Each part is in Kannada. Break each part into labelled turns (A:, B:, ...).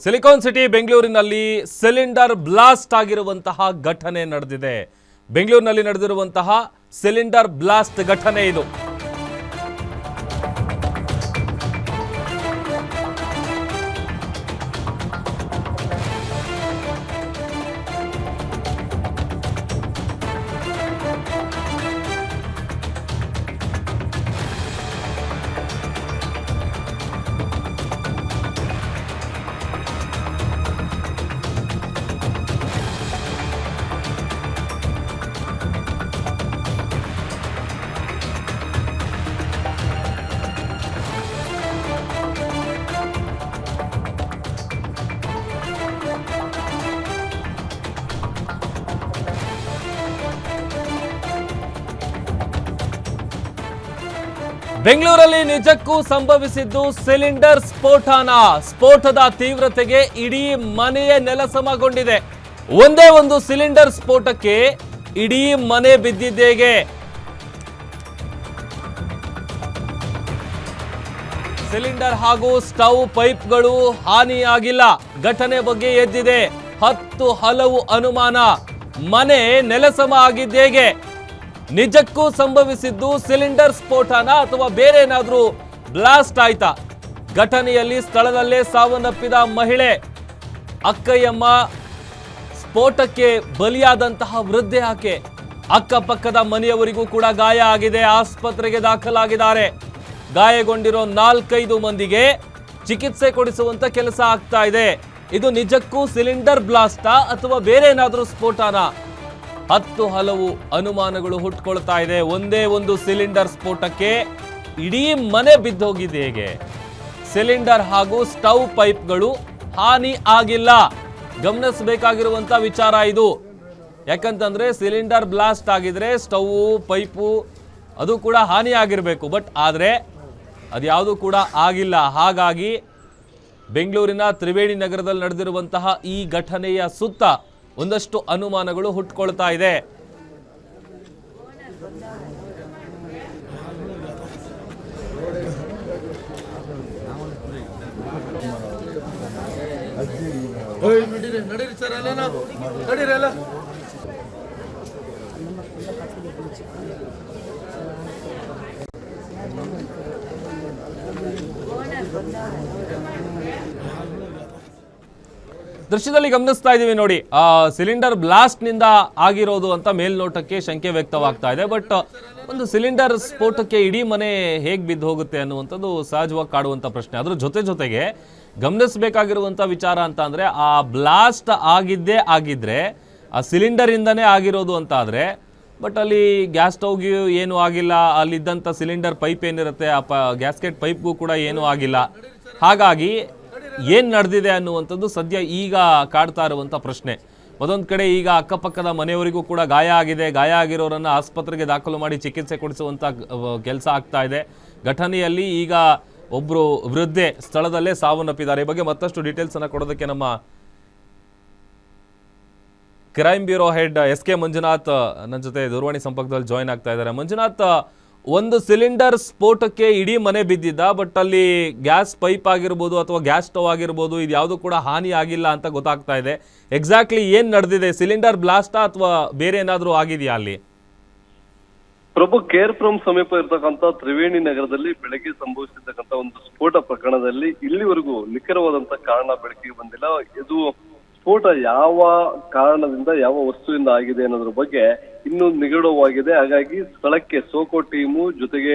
A: ಸಿಲಿಕಾನ್ ಸಿಟಿ ಬೆಂಗಳೂರಿನಲ್ಲಿ ಸಿಲಿಂಡರ್ ಬ್ಲಾಸ್ಟ್ ಆಗಿರುವಂತಹ ಘಟನೆ ನಡೆದಿದೆ. ಬೆಂಗಳೂರಿನಲ್ಲಿ ನಡೆದಿರುವಂತಹ ಸಿಲಿಂಡರ್ ಬ್ಲಾಸ್ಟ್ ಘಟನೆ ಇದು. ಬೆಂಗಳೂರಲ್ಲಿ ನಿಜಕ್ಕೂ ಸಂಭವಿಸಿದ್ದು ಸಿಲಿಂಡರ್ ಸ್ಫೋಟದ ತೀವ್ರತೆಗೆ ಇಡೀ ಮನೆಯೇ ನೆಲಸಮಗೊಂಡಿದೆ. ಒಂದೇ ಒಂದು ಸಿಲಿಂಡರ್ ಸ್ಫೋಟಕ್ಕೆ ಇಡೀ ಮನೆ ಬಿದ್ದಿದ್ದೇಗೆ. ಸಿಲಿಂಡರ್ ಹಾಗೂ ಸ್ಟವ್ ಪೈಪ್ಗಳು ಹಾನಿಯಾಗಿಲ್ಲ. ಘಟನೆ ಬಗ್ಗೆ ಎದ್ದಿದೆ 10 ಹಲವು ಅನುಮಾನ. ಮನೆ ನೆಲಸಮ ಆಗಿದ್ದೇಗೆ. ನಿಜಕ್ಕೂ ಸಂಭವಿಸಿದ್ದು ಸಿಲಿಂಡರ್ ಸ್ಫೋಟನ ಅಥವಾ ಬೇರೆ ಏನಾದ್ರೂ ಬ್ಲಾಸ್ಟ್ ಆಯ್ತಾ? ಘಟನೆಯಲ್ಲಿ ಸ್ಥಳದಲ್ಲೇ ಸಾವನ್ನಪ್ಪಿದ ಮಹಿಳೆ ಅಕ್ಕಯ್ಯಮ್ಮ, ಸ್ಫೋಟಕ್ಕೆ ಬಲಿಯಾದಂತಹ ವೃದ್ಧೆ ಆಕೆ. ಅಕ್ಕಪಕ್ಕದ ಮನೆಯವರಿಗೂ ಕೂಡ ಗಾಯ ಆಗಿದೆ, ಆಸ್ಪತ್ರೆಗೆ ದಾಖಲಾಗಿದ್ದಾರೆ. ಗಾಯಗೊಂಡಿರೋ 4-5 ಮಂದಿಗೆ ಚಿಕಿತ್ಸೆ ಕೊಡಿಸುವಂತ ಕೆಲಸ ಆಗ್ತಾ ಇದೆ. ಇದು ನಿಜಕ್ಕೂ ಸಿಲಿಂಡರ್ ಬ್ಲಾಸ್ಟಾ ಅಥವಾ ಬೇರೆ ಏನಾದ್ರೂ ಸ್ಫೋಟನಾ? 10 ಹಲವು ಅನುಮಾನಗಳು ಹುಟ್ಟುಕೊಳ್ತಾ ಇದೆ. ಒಂದೇ ಒಂದು ಸಿಲಿಂಡರ್ ಸ್ಫೋಟಕ್ಕೆ ಇಡೀ ಮನೆ ಬಿದ್ದೋಗಿದೆ ಹೇಗೆ? ಸಿಲಿಂಡರ್ ಹಾಗೂ ಸ್ಟವ್ ಪೈಪ್ಗಳು ಹಾನಿ ಆಗಿಲ್ಲ. ಗಮನಿಸಬೇಕಾಗಿರುವಂತ ವಿಚಾರ ಇದು. ಯಾಕಂತಂದ್ರೆ ಸಿಲಿಂಡರ್ ಬ್ಲಾಸ್ಟ್ ಆಗಿದ್ರೆ ಸ್ಟವ್ ಪೈಪು ಅದು ಕೂಡ ಹಾನಿ ಆಗಿರಬೇಕು. ಆದ್ರೆ ಅದ್ಯಾವುದು ಕೂಡ ಆಗಿಲ್ಲ. ಹಾಗಾಗಿ ಬೆಂಗಳೂರಿನ ತ್ರಿವೇಣಿ ನಗರದಲ್ಲಿ ನಡೆದಿರುವಂತಹ ಈ ಘಟನೆಯ ಸುತ್ತ ಒಂದಷ್ಟು ಅನುಮಾನಗಳು ಹುಟ್ಟುಕೊಳ್ತಾ ಇದೆ. ದೃಶ್ಯದಲ್ಲಿ ಗಮನಿಸ್ತಾ ಇದೀವಿ ನೋಡಿ, ಸಿಲಿಂಡರ್ ಬ್ಲಾಸ್ಟ್ ನಿಂದ ಆಗಿರೋದು ಅಂತ ಮೇಲ್ನೋಟಕ್ಕೆ ಶಂಕೆ ವ್ಯಕ್ತವಾಗ್ತಾ ಇದೆ. ಬಟ್ ಒಂದು ಸಿಲಿಂಡರ್ ಸ್ಫೋಟಕ್ಕೆ ಇಡೀ ಮನೆ ಹೇಗ್ ಬಿದ್ದು ಹೋಗುತ್ತೆ ಅನ್ನುವಂಥದ್ದು ಸಹಜವಾಗಿ ಕಾಡುವಂತ ಪ್ರಶ್ನೆ. ಅದ್ರ ಜೊತೆಗೆ ಗಮನಿಸಬೇಕಾಗಿರುವಂತ ವಿಚಾರ ಅಂತ ಅಂದ್ರೆ, ಆ ಬ್ಲಾಸ್ಟ್ ಆಗಿದ್ರೆ ಆ ಸಿಲಿಂಡರ್ ಇಂದನೇ ಆಗಿರೋದು ಅಂತ ಆದ್ರೆ, ಬಟ್ ಅಲ್ಲಿ ಗ್ಯಾಸ್ ಸ್ಟವ್ಗೆ ಏನು ಆಗಿಲ್ಲ. ಅಲ್ಲಿದ್ದಂಥ ಸಿಲಿಂಡರ್ ಪೈಪ್ ಏನಿರುತ್ತೆ, ಆ ಗ್ಯಾಸ್ಕೆಟ್ ಪೈಪ್ಗೂ ಕೂಡ ಏನೂ ಆಗಿಲ್ಲ. ಹಾಗಾಗಿ ಏನ್ ನಡೆದಿದೆ ಅನ್ನುವಂಥದ್ದು ಸದ್ಯ ಈಗ ಕಾಡ್ತಾ ಇರುವಂತ ಪ್ರಶ್ನೆ. ಮತ್ತೊಂದು ಕಡೆ ಈಗ ಅಕ್ಕಪಕ್ಕದ ಮನೆಯವರಿಗೂ ಕೂಡ ಗಾಯ ಆಗಿದೆ. ಗಾಯ ಆಗಿರೋರನ್ನ ಆಸ್ಪತ್ರೆಗೆ ದಾಖಲು ಮಾಡಿ ಚಿಕಿತ್ಸೆ ಕೊಡಿಸುವಂತ ಕೆಲಸ ಆಗ್ತಾ ಇದೆ. ಘಟನೆಯಲ್ಲಿ ಈಗ ಒಬ್ರು ವೃದ್ಧೆ ಸ್ಥಳದಲ್ಲೇ ಸಾವನ್ನಪ್ಪಿದ್ದಾರೆ. ಈ ಬಗ್ಗೆ ಮತ್ತಷ್ಟು ಡೀಟೇಲ್ಸ್ ಅನ್ನ ಕೊಡೋದಕ್ಕೆ ನಮ್ಮ crime bureau head SK Manjunath ನನ್ನ ಜೊತೆ ದೂರವಾಣಿ ಸಂಪರ್ಕದಲ್ಲಿ ಜಾಯಿನ್ ಆಗ್ತಾ ಇದ್ದಾರೆ. ಮಂಜುನಾಥ್, ಒಂದು ಸಿಲಿಂಡರ್ ಸ್ಫೋಟಕ್ಕೆ ಇಡೀ ಮನೆ ಬಿದ್ದಿದ್ದ, ಬಟ್ ಅಲ್ಲಿ ಗ್ಯಾಸ್ ಪೈಪ್ ಆಗಿರ್ಬೋದು ಅಥವಾ ಗ್ಯಾಸ್ ಸ್ಟವ್ ಆಗಿರ್ಬೋದು, ಇದು ಯಾವುದು ಕೂಡ ಹಾನಿ ಆಗಿಲ್ಲ ಅಂತ ಗೊತ್ತಾಗ್ತಾ ಇದೆ. ಎಕ್ಸಾಕ್ಟ್ಲಿ ಏನ್ ನಡೆದಿದೆ? ಸಿಲಿಂಡರ್ ಬ್ಲಾಸ್ಟಾ ಅಥವಾ ಬೇರೆ ಏನಾದ್ರೂ ಆಗಿದೆಯಾ ಅಲ್ಲಿ?
B: ಪ್ರಭು, ಕೇರ್ಪುರಂ ಸಮೀಪ ಇರತಕ್ಕಂತ ತ್ರಿವೇಣಿ ನಗರದಲ್ಲಿ ಬೆಳಗ್ಗೆ ಸಂಭವಿಸಿರ್ತಕ್ಕಂಥ ಒಂದು ಸ್ಫೋಟ ಪ್ರಕರಣದಲ್ಲಿ ಇಲ್ಲಿವರೆಗೂ ನಿಖರವಾದಂತ ಕಾರಣ ಬೆಳಕಿಗೆ ಬಂದಿಲ್ಲ. ಇದು ಸ್ಫೋಟ ಯಾವ ಕಾರಣದಿಂದ, ಯಾವ ವಸ್ತುವಿಂದ ಆಗಿದೆ ಅನ್ನೋದ್ರ ಬಗ್ಗೆ ಇನ್ನೂ ನಿಗೂಢವಾಗಿದೆ. ಹಾಗಾಗಿ ಸ್ಥಳಕ್ಕೆ ಸೋಕೋ ಟೀಮು ಜೊತೆಗೆ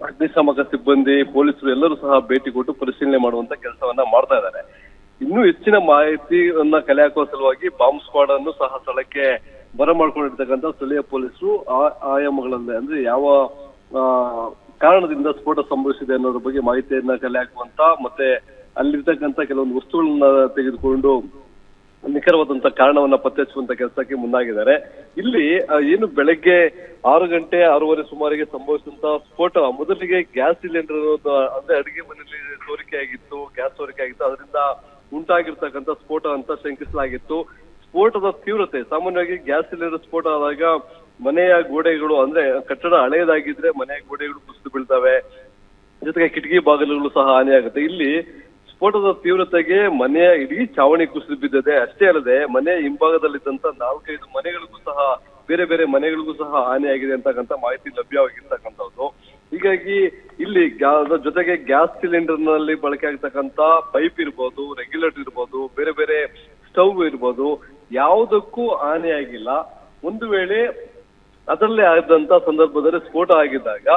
B: ಅಗ್ನಿಶಾಮಕ ಸಿಬ್ಬಂದಿ, ಪೊಲೀಸರು ಎಲ್ಲರೂ ಸಹ ಭೇಟಿ ಕೊಟ್ಟು ಪರಿಶೀಲನೆ ಮಾಡುವಂತ ಕೆಲಸವನ್ನ ಮಾಡ್ತಾ ಇದ್ದಾರೆ. ಇನ್ನೂ ಹೆಚ್ಚಿನ ಮಾಹಿತಿಯನ್ನ ಕಲೆ ಹಾಕುವ ಸಲುವಾಗಿ ಬಾಂಬ್ ಸ್ಕ್ವಾಡ್ ಅನ್ನು ಸಹ ಸ್ಥಳಕ್ಕೆ ಬರಮಾಡ್ಕೊಂಡಿರ್ತಕ್ಕಂಥ ಸ್ಥಳೀಯ ಪೊಲೀಸರು ಆಯಾಮಗಳಲ್ಲಿ ಅಂದ್ರೆ ಯಾವ ಕಾರಣದಿಂದ ಸ್ಫೋಟ ಸಂಭವಿಸಿದೆ ಅನ್ನೋದ್ರ ಬಗ್ಗೆ ಮಾಹಿತಿಯನ್ನ ಕಲೆ ಹಾಕುವಂತ ಮತ್ತೆ ಅಲ್ಲಿರ್ತಕ್ಕಂಥ ಕೆಲವೊಂದು ವಸ್ತುಗಳನ್ನ ತೆಗೆದುಕೊಂಡು ನಿಖರವಾದಂತ ಕಾರಣವನ್ನ ಪತ್ತೆ ಹಚ್ಚುವಂತ ಕೆಲಸಕ್ಕೆ ಮುಂದಾಗಿದ್ದಾರೆ. ಇಲ್ಲಿ ಏನು ಬೆಳಗ್ಗೆ 6 ಗಂಟೆ 6:30 ಸುಮಾರಿಗೆ ಸಂಭವಿಸಿದಂತ ಸ್ಫೋಟ ಮೊದಲಿಗೆ ಗ್ಯಾಸ್ ಸಿಲಿಂಡರ್ ಅಂದ್ರೆ ಅಡಿಗೆ ಮನೆಯಲ್ಲಿ ಸೋರಿಕೆ ಆಗಿತ್ತು, ಗ್ಯಾಸ್ ಸೋರಿಕೆ ಆಗಿತ್ತು, ಅದರಿಂದ ಉಂಟಾಗಿರ್ತಕ್ಕಂಥ ಸ್ಫೋಟ ಅಂತ ಶಂಕಿಸಲಾಗಿತ್ತು. ಸ್ಫೋಟದ ತೀವ್ರತೆ ಸಾಮಾನ್ಯವಾಗಿ ಗ್ಯಾಸ್ ಸಿಲಿಂಡರ್ ಸ್ಫೋಟ ಆದಾಗ ಮನೆಯ ಗೋಡೆಗಳು ಅಂದ್ರೆ ಕಟ್ಟಡ ಹಳೆಯದಾಗಿದ್ರೆ ಮನೆಯ ಗೋಡೆಗಳು ಕುಸಿದು ಬೀಳ್ತವೆ, ಜೊತೆಗೆ ಕಿಟಕಿ ಬಾಗಿಲುಗಳು ಸಹ ಹಾನಿಯಾಗುತ್ತೆ. ಇಲ್ಲಿ ಸ್ಫೋಟದ ತೀವ್ರತೆಗೆ ಮನೆಯ ಇಡೀ ಚಾವಣಿ ಕುಸಿದು ಬಿದ್ದಿದೆ. ಅಷ್ಟೇ ಅಲ್ಲದೆ ಮನೆಯ ಹಿಂಭಾಗದಲ್ಲಿದ್ದಂತ 4-5 ಮನೆಗಳಿಗೂ ಸಹ ಬೇರೆ ಬೇರೆ ಮನೆಗಳಿಗೂ ಸಹ ಹಾನಿಯಾಗಿದೆ ಅಂತಕ್ಕಂಥ ಮಾಹಿತಿ ಲಭ್ಯವಾಗಿರ್ತಕ್ಕಂಥದ್ದು. ಹೀಗಾಗಿ ಇಲ್ಲಿ ಜೊತೆಗೆ ಗ್ಯಾಸ್ ಸಿಲಿಂಡರ್ ನಲ್ಲಿ ಬಳಕೆ ಆಗ್ತಕ್ಕಂಥ ಪೈಪ್ ಇರ್ಬೋದು, ರೆಗ್ಯುಲೇಟರ್ ಇರ್ಬೋದು, ಬೇರೆ ಬೇರೆ ಸ್ಟವ್ ಇರ್ಬೋದು, ಯಾವುದಕ್ಕೂ ಹಾನಿಯಾಗಿಲ್ಲ. ಒಂದು ವೇಳೆ ಅದರಲ್ಲೇ ಆದಂತ ಸಂದರ್ಭದಲ್ಲಿ ಸ್ಫೋಟ ಆಗಿದ್ದಾಗ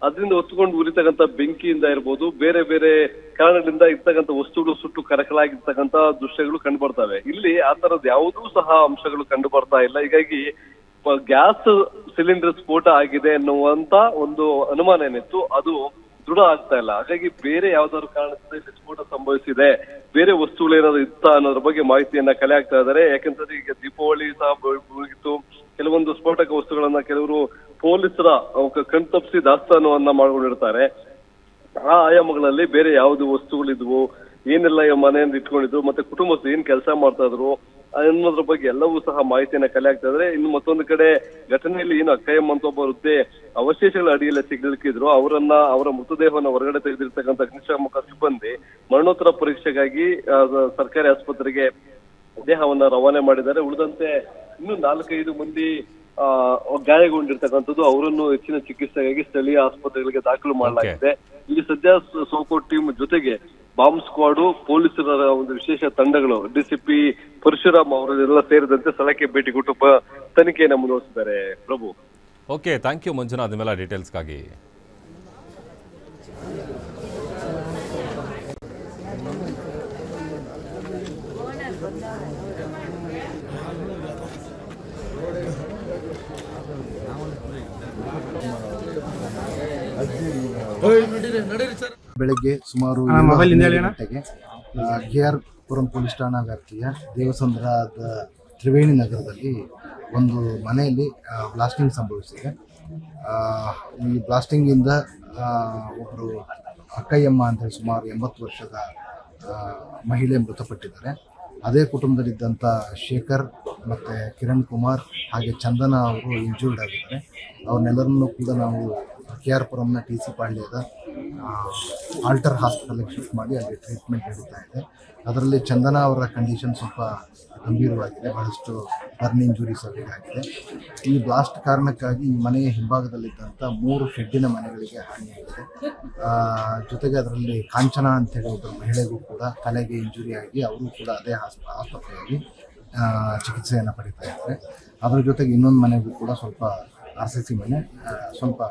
B: ಅದರಿಂದ ಹೊತ್ಕೊಂಡು ಉರಿತಕ್ಕಂಥ ಬೆಂಕಿಯಿಂದ ಇರ್ಬೋದು, ಬೇರೆ ಬೇರೆ ಕಾರಣದಿಂದ ಇರ್ತಕ್ಕಂಥ ವಸ್ತುಗಳು ಸುಟ್ಟು ಕರಕಲಾಗಿರ್ತಕ್ಕಂಥ ದೃಶ್ಯಗಳು ಕಂಡು ಬರ್ತವೆ. ಇಲ್ಲಿ ಆ ತರದ ಯಾವುದೂ ಸಹ ಅಂಶಗಳು ಕಂಡು ಬರ್ತಾ ಇಲ್ಲ. ಹೀಗಾಗಿ ಗ್ಯಾಸ್ ಸಿಲಿಂಡರ್ ಸ್ಫೋಟ ಆಗಿದೆ ಎನ್ನುವಂತ ಒಂದು ಅನುಮಾನ ಏನಿತ್ತು ಅದು ದೃಢ ಆಗ್ತಾ ಇಲ್ಲ. ಹಾಗಾಗಿ ಬೇರೆ ಯಾವ್ದಾದ್ರು ಕಾರಣದಿಂದ ಇಲ್ಲಿ ಸ್ಫೋಟ ಸಂಭವಿಸಿದೆ, ಬೇರೆ ವಸ್ತುಗಳೇನಾದ್ರು ಇತ್ತ ಅನ್ನೋದ್ರ ಬಗ್ಗೆ ಮಾಹಿತಿಯನ್ನ ಕಲೆ ಆಗ್ತಾ ಇದ್ದಾರೆ. ಯಾಕಂತಂದ್ರೆ ಈಗ ದೀಪಾವಳಿ ಸಹ ಮುಗಿತು, ಕೆಲವೊಂದು ಸ್ಫೋಟಕ ವಸ್ತುಗಳನ್ನ ಕೆಲವರು ಪೊಲೀಸರ ಕಣ್ತಪ್ಪಿಸಿ ದಾಸ್ತಾನವನ್ನ ಮಾಡ್ಕೊಂಡಿರ್ತಾರೆ. ಆ ಆಯಾಮಗಳಲ್ಲಿ ಬೇರೆ ಯಾವ್ದು ವಸ್ತುಗಳಿದ್ವು, ಏನೆಲ್ಲ ಮನೆಯಿಂದ ಇಟ್ಕೊಂಡಿದ್ರು, ಮತ್ತೆ ಕುಟುಂಬಸ್ಥರು ಏನ್ ಕೆಲಸ ಮಾಡ್ತಾ ಇದ್ರು ಅನ್ನೋದ್ರ ಬಗ್ಗೆ ಎಲ್ಲವೂ ಸಹ ಮಾಹಿತಿಯನ್ನ ಕಲೆ ಆಗ್ತಾ ಇದ್ರೆ. ಇನ್ನು ಮತ್ತೊಂದು ಕಡೆ ಘಟನೆಯಲ್ಲಿ ಏನು ಅಕ್ಕಯ್ಯಮ್ಮ ಅಂತ ಒಬ್ಬ ವೃದ್ಧೆ ಅವಶೇಷಗಳ ಅಡಿಯಲ್ಲಿ ಸಿಕ್ಕಿದ್ರು, ಅವರ ಮೃತದೇಹವನ್ನು ಹೊರಗಡೆ ತೆಗೆದಿರ್ತಕ್ಕಂಥ ಅಗ್ನಿಶಾಮಕ ಸಿಬ್ಬಂದಿ ಮರಣೋತ್ತರ ಪರೀಕ್ಷೆಗಾಗಿ ಸರ್ಕಾರಿ ಆಸ್ಪತ್ರೆಗೆ ದೇಹವನ್ನ ರವಾನೆ ಮಾಡಿದ್ದಾರೆ. ಉಳಿದಂತೆ ಇನ್ನು 4-5 ಮಂದಿ ಗಾಯಗೊಂಡಿರ್ತಕ್ಕಂಥದ್ದು, ಅವರನ್ನು ಹೆಚ್ಚಿನ ಚಿಕಿತ್ಸೆಗಾಗಿ ಸ್ಥಳೀಯ ಆಸ್ಪತ್ರೆಗಳಿಗೆ ದಾಖಲು ಮಾಡಲಾಗಿದೆ. ಇಲ್ಲಿ ಸದ್ಯ ಸೋಕೋ ಟೀಮ್ ಜೊತೆಗೆ ಬಾಂಬ್ ಸ್ಕ್ವಾಡು, ಪೊಲೀಸರ ಒಂದು ವಿಶೇಷ ತಂಡಗಳು, ಡಿಸಿಪಿ ಪರಶುರಾಮ್ ಅವರೆಲ್ಲ ಸೇರಿದಂತೆ ಸ್ಥಳಕ್ಕೆ ಭೇಟಿ ಕೊಟ್ಟು ತನಿಖೆಯನ್ನು ಮುಂದುವರಿಸಿದ್ದಾರೆ. ಪ್ರಭು.
A: ಓಕೆ, ಥ್ಯಾಂಕ್ ಯು ಮಂಜುನಾಥ್ ನಿಮ್ಮೆಲ್ಲ ಡೀಟೇಲ್ಸ್ಗಾಗಿ.
C: ಬೆಳಗ್ಗೆ ಸುಮಾರು 7 ಗಂಟೆಗೆ KR ಪುರಂ ಪೊಲೀಸ್ ಠಾಣಾ ವ್ಯಾಪ್ತಿಯ ದೇವಸಂದ್ರದ ತ್ರಿವೇಣಿ ನಗರದಲ್ಲಿ ಒಂದು ಮನೆಯಲ್ಲಿ ಬ್ಲಾಸ್ಟಿಂಗ್ ಸಂಭವಿಸಿದೆ. ಈ ಬ್ಲಾಸ್ಟಿಂಗಿಂದ ಒಬ್ಬರು ಅಕ್ಕಯ್ಯಮ್ಮ ಅಂತ ಸುಮಾರು 80 ವರ್ಷದ ಮಹಿಳೆ ಮೃತಪಟ್ಟಿದ್ದಾರೆ. ಅದೇ ಕುಟುಂಬದಲ್ಲಿದ್ದಂಥ ಶೇಖರ್ ಮತ್ತು ಕಿರಣ್ ಕುಮಾರ್ ಹಾಗೆ ಚಂದನ ಅವರು ಇಂಜೂರ್ಡ್ ಆಗಿದ್ದಾರೆ. ಅವ್ರನ್ನೆಲ್ಲರನ್ನೂ ಕೂಡ ನಾವು KR ಪುರಂನ TC ಪಾಳ್ಯದ ಆಲ್ಟರ್ ಹಾಸ್ಪಿಟಲ್ಗೆ ಶಿಫ್ಟ್ ಮಾಡಿ ಅಲ್ಲಿ ಟ್ರೀಟ್ಮೆಂಟ್ ನಡೀತಾ ಇದೆ. ಅದರಲ್ಲಿ ಚಂದನ ಅವರ ಕಂಡೀಷನ್ ಸ್ವಲ್ಪ ಗಂಭೀರವಾಗಿದೆ, ಬಹಳಷ್ಟು ಬರ್ನ್ ಇಂಜುರೀಸ್ ಅವರಿಗಾಗಿದೆ. ಈ ಬ್ಲಾಸ್ಟ್ ಕಾರಣಕ್ಕಾಗಿ ಈ ಮನೆಯ ಹಿಂಭಾಗದಲ್ಲಿದ್ದಂಥ 3 ಶೆಡ್ಡಿನ ಮನೆಗಳಿಗೆ ಹಾನಿಯಾಗಿದೆ. ಜೊತೆಗೆ ಅದರಲ್ಲಿ ಕಾಂಚನ ಅಂತೇಳಿ ಒಬ್ಬ ಮಹಿಳೆಗೂ ಕೂಡ ತಲೆಗೆ ಇಂಜುರಿ ಆಗಿ ಅವರು ಕೂಡ ಅದೇ ಆಸ್ಪತ್ರೆಯಲ್ಲಿ ಚಿಕಿತ್ಸೆಯನ್ನು ಪಡಿತಾ ಇದ್ದಾರೆ. ಅದರ ಜೊತೆಗೆ ಇನ್ನೊಂದು ಮನೆಗೂ ಕೂಡ ಸ್ವಲ್ಪ RCC ಮನೆ ಸ್ವಲ್ಪ